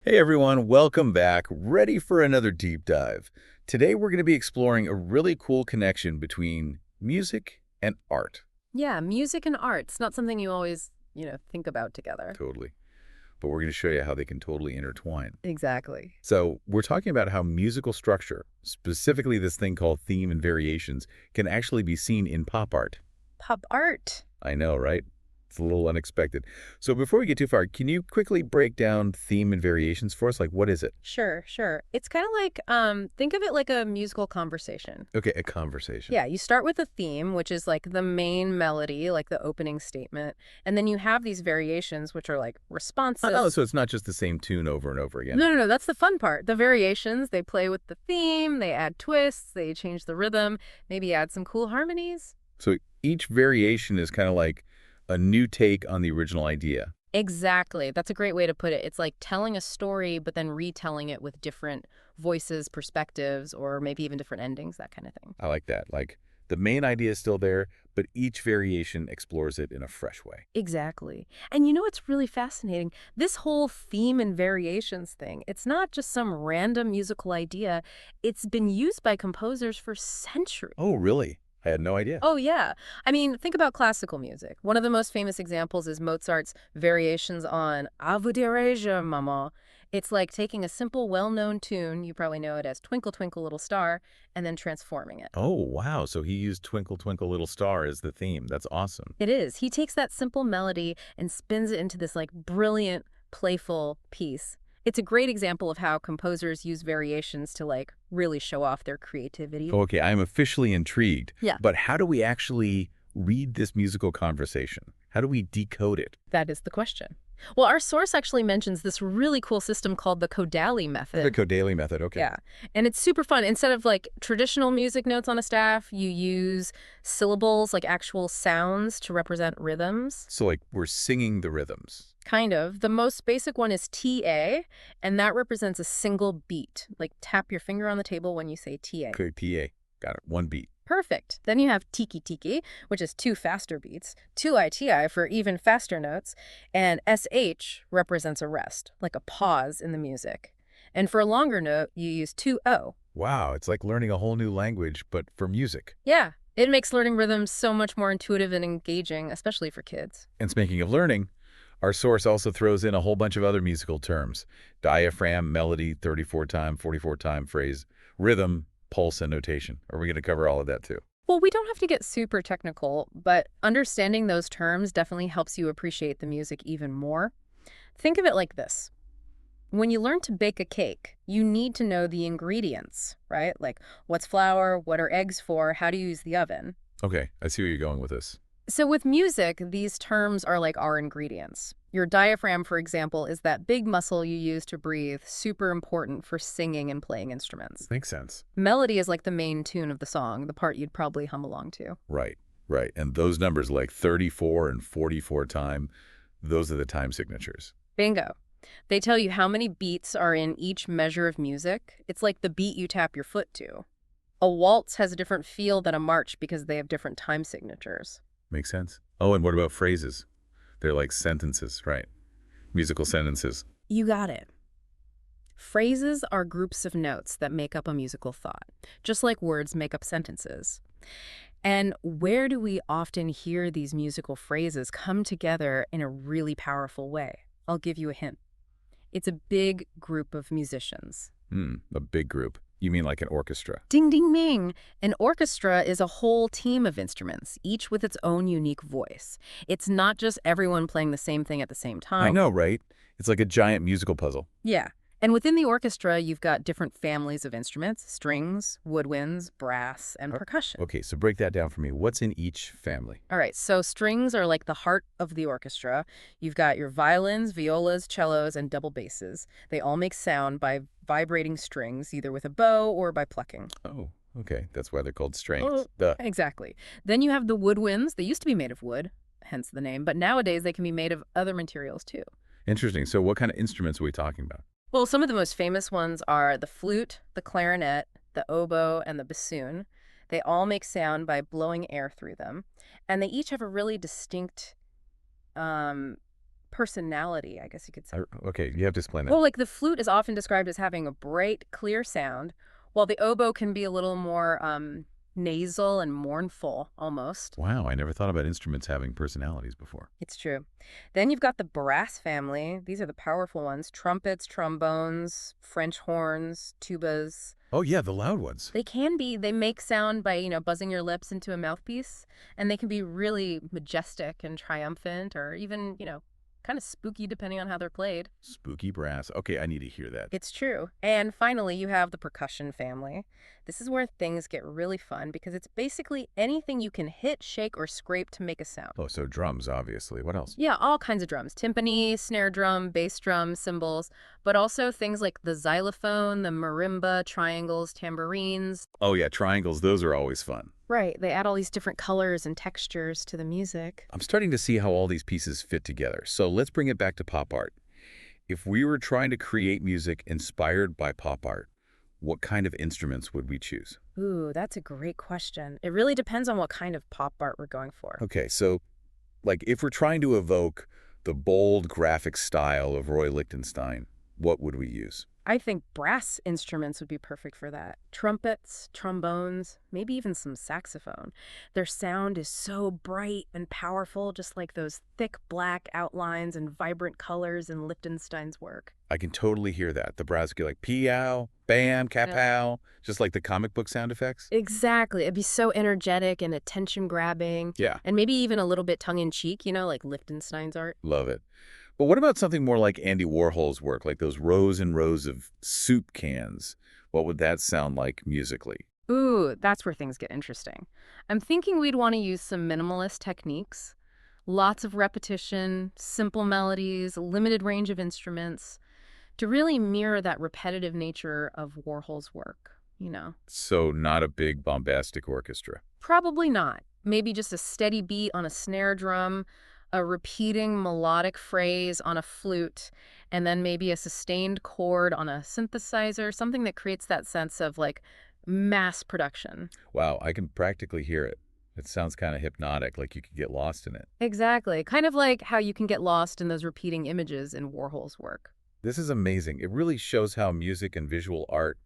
Hey everyone, welcome back. Ready for another deep dive. Today we're going to be exploring a really cool connection between music and art. Yeah, music and art's not something you always, think about together. Totally. But we're going to show you how they can totally intertwine. Exactly. So we're talking about how musical structure, specifically this thing called theme and variations, can actually be seen in pop art. Pop art. I know, right? It's a little unexpected. So before we get too far, can you quickly break down theme and variations for us? Like, what is it? Sure, sure. It's kind of like, think of it like a musical conversation. Okay, a conversation. Yeah, you start with a theme, which is like the main melody, like the opening statement. And then you have these variations, which are like Oh, responses. so it's not just the same tune over and over again. No, that's the fun part. The variations, they play with the theme, they add twists, they change the rhythm, maybe add some cool harmonies. So each variation is kind of like a new take on the original idea. Exactly. That's a great way to put it. It's like telling a story, but then retelling it with different voices, perspectives, or maybe even different endings, that kind of thing. I like that. Like the main idea is still there, but each variation explores it in a fresh way. Exactly. And you know what's really fascinating? This whole theme and variations thing, it's not just some random musical idea. It's been used by composers for centuries. Oh, really? I had no idea. Oh, yeah. I mean, think about classical music. One of the most famous examples is Mozart's variations on A vous dirai-je, maman. It's like taking a simple, well-known tune, you probably know it as Twinkle, Twinkle, Little Star, and then transforming it. Oh, wow. So he used Twinkle, Twinkle, Little Star as the theme. That's awesome. It is. He takes that simple melody and spins it into this like brilliant, playful piece. It's a great example of how composers use variations to like really show off their creativity. Okay, I'm officially intrigued. Yeah. But how do we actually read this musical conversation? How do we decode it? That is the question. Well, our source actually mentions this really cool system called the Kodali method. The Kodali method, okay. Yeah. And it's super fun. Instead of like traditional music notes on a staff, you use syllables, like actual sounds to represent rhythms. So like we're singing the rhythms. Kind of. The most basic one is TA, and that represents a single beat. Like tap your finger on the table when you say TA. Okay, TA. Got it. One beat. Perfect. Then you have tiki tiki, which is two faster beats, 2 ITI for even faster notes, and SH represents a rest, like a pause in the music. And for a longer note, you use 2 O. Wow, it's like learning a whole new language, but for music. Yeah, it makes learning rhythms so much more intuitive and engaging, especially for kids. And speaking of learning, our source also throws in a whole bunch of other musical terms. Diaphragm, melody, 34-time, 44-time phrase, rhythm, pulse, and notation. Are we going to cover all of that too? Well, we don't have to get super technical, but understanding those terms definitely helps you appreciate the music even more. Think of it like this. When you learn to bake a cake, you need to know the ingredients, right? Like what's flour, what are eggs for, how to use the oven. Okay, I see where you're going with this. So with music, these terms are like our ingredients. Your diaphragm, for example, is that big muscle you use to breathe, super important for singing and playing instruments. Makes sense. Melody is like the main tune of the song, the part you'd probably hum along to. Right, right. And those numbers like 34 and 44 time, those are the time signatures. Bingo. They tell you how many beats are in each measure of music. It's like the beat you tap your foot to. A waltz has a different feel than a march because they have different time signatures. Makes sense. Oh, and what about phrases? They're like sentences, right? Musical sentences. You got it. Phrases are groups of notes that make up a musical thought, just like words make up sentences. And where do we often hear these musical phrases come together in a really powerful way? I'll give you a hint. It's a big group of musicians. A big group. You mean like an orchestra? Ding, ding, ding. An orchestra is a whole team of instruments, each with its own unique voice. It's not just everyone playing the same thing at the same time. I know, right? It's like a giant musical puzzle. Yeah. And within the orchestra, you've got different families of instruments, strings, woodwinds, brass, and percussion. Okay, so break that down for me. What's in each family? All right, so strings are like the heart of the orchestra. You've got your violins, violas, cellos, and double basses. They all make sound by vibrating strings, either with a bow or by plucking. Oh, okay. That's why they're called strings. Oh, Duh. exactly. Then you have the woodwinds. They used to be made of wood, hence the name, but nowadays they can be made of other materials too. Interesting. So what kind of instruments are we talking about? Well, some of the most famous ones are the flute, the clarinet, the oboe, and the bassoon. They all make sound by blowing air through them, and they each have a really distinct personality, I guess you could say. Okay, you have to explain that. Well, like the flute is often described as having a bright, clear sound, while the oboe can be a little more nasal and mournful almost. Wow, I never thought about instruments having personalities before. It's true. Then you've got the brass family. These are the powerful ones: trumpets, trombones, French horns, tubas. Oh yeah, the loud ones. They make sound by, buzzing your lips into a mouthpiece, and they can be really majestic and triumphant or even, kind of spooky depending on how they're played. Spooky brass. Okay, I need to hear that. It's true. And finally, you have the percussion family. This is where things get really fun because it's basically anything you can hit, shake, or scrape to make a sound. Oh, so drums, obviously. What else? Yeah, all kinds of drums: timpani, snare drum, bass drum, cymbals, but also things like the xylophone, the marimba, triangles, tambourines. Oh yeah, triangles. Those are always fun. Right, they add all these different colors and textures to the music. I'm starting to see how all these pieces fit together. So let's bring it back to pop art. If we were trying to create music inspired by pop art, what kind of instruments would we choose? Ooh, that's a great question. It really depends on what kind of pop art we're going for. Okay, so like if we're trying to evoke the bold graphic style of Roy Lichtenstein, what would we use? I think brass instruments would be perfect for that. Trumpets, trombones, maybe even some saxophone. Their sound is so bright and powerful, just like those thick black outlines and vibrant colors in Lichtenstein's work. I can totally hear that. The brass would be like peow, bam, Yeah. kapow, just like the comic book sound effects. Exactly. It'd be so energetic and attention-grabbing, Yeah, and maybe even a little bit tongue-in-cheek, like Lichtenstein's art. love it. But what about something more like Andy Warhol's work, like those rows and rows of soup cans? What would that sound like musically? Ooh, that's where things get interesting. I'm thinking we'd want to use some minimalist techniques, lots of repetition, simple melodies, a limited range of instruments to really mirror that repetitive nature of Warhol's work. So not a big bombastic orchestra. Probably not. Maybe just a steady beat on a snare drum, a repeating melodic phrase on a flute, and then maybe a sustained chord on a synthesizer, something that creates that sense of like mass production. Wow, I can practically hear it. It sounds kind of hypnotic, like you could get lost in it. Exactly. Kind of like how you can get lost in those repeating images in Warhol's work. This is amazing. It really shows how music and visual art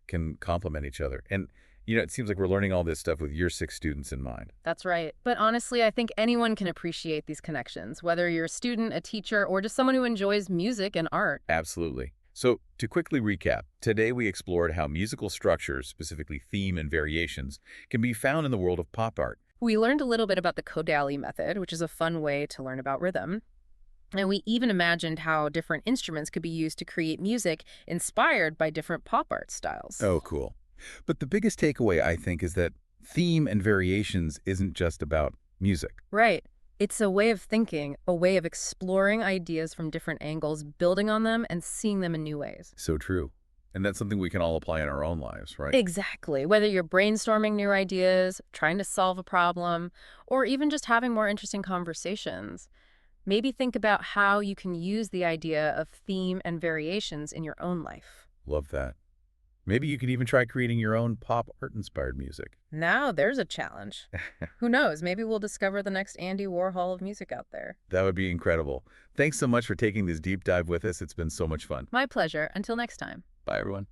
can complement each other. And, it seems like we're learning all this stuff with year 6 students in mind. That's right. But honestly, I think anyone can appreciate these connections, whether you're a student, a teacher, or just someone who enjoys music and art. Absolutely. So to quickly recap, today we explored how musical structures, specifically theme and variations, can be found in the world of pop art. We learned a little bit about the Kodali method, which is a fun way to learn about rhythm. And we even imagined how different instruments could be used to create music inspired by different pop art styles. Oh, cool. But the biggest takeaway, I think, is that theme and variations isn't just about music. Right. It's a way of thinking, a way of exploring ideas from different angles, building on them, and seeing them in new ways. So true. And that's something we can all apply in our own lives, right? Exactly. Whether you're brainstorming new ideas, trying to solve a problem, or even just having more interesting conversations, maybe think about how you can use the idea of theme and variations in your own life. Love that. Maybe you could even try creating your own pop art-inspired music. Now there's a challenge. Who knows? Maybe we'll discover the next Andy Warhol of music out there. That would be incredible. Thanks so much for taking this deep dive with us. It's been so much fun. My pleasure. Until next time. Bye, everyone.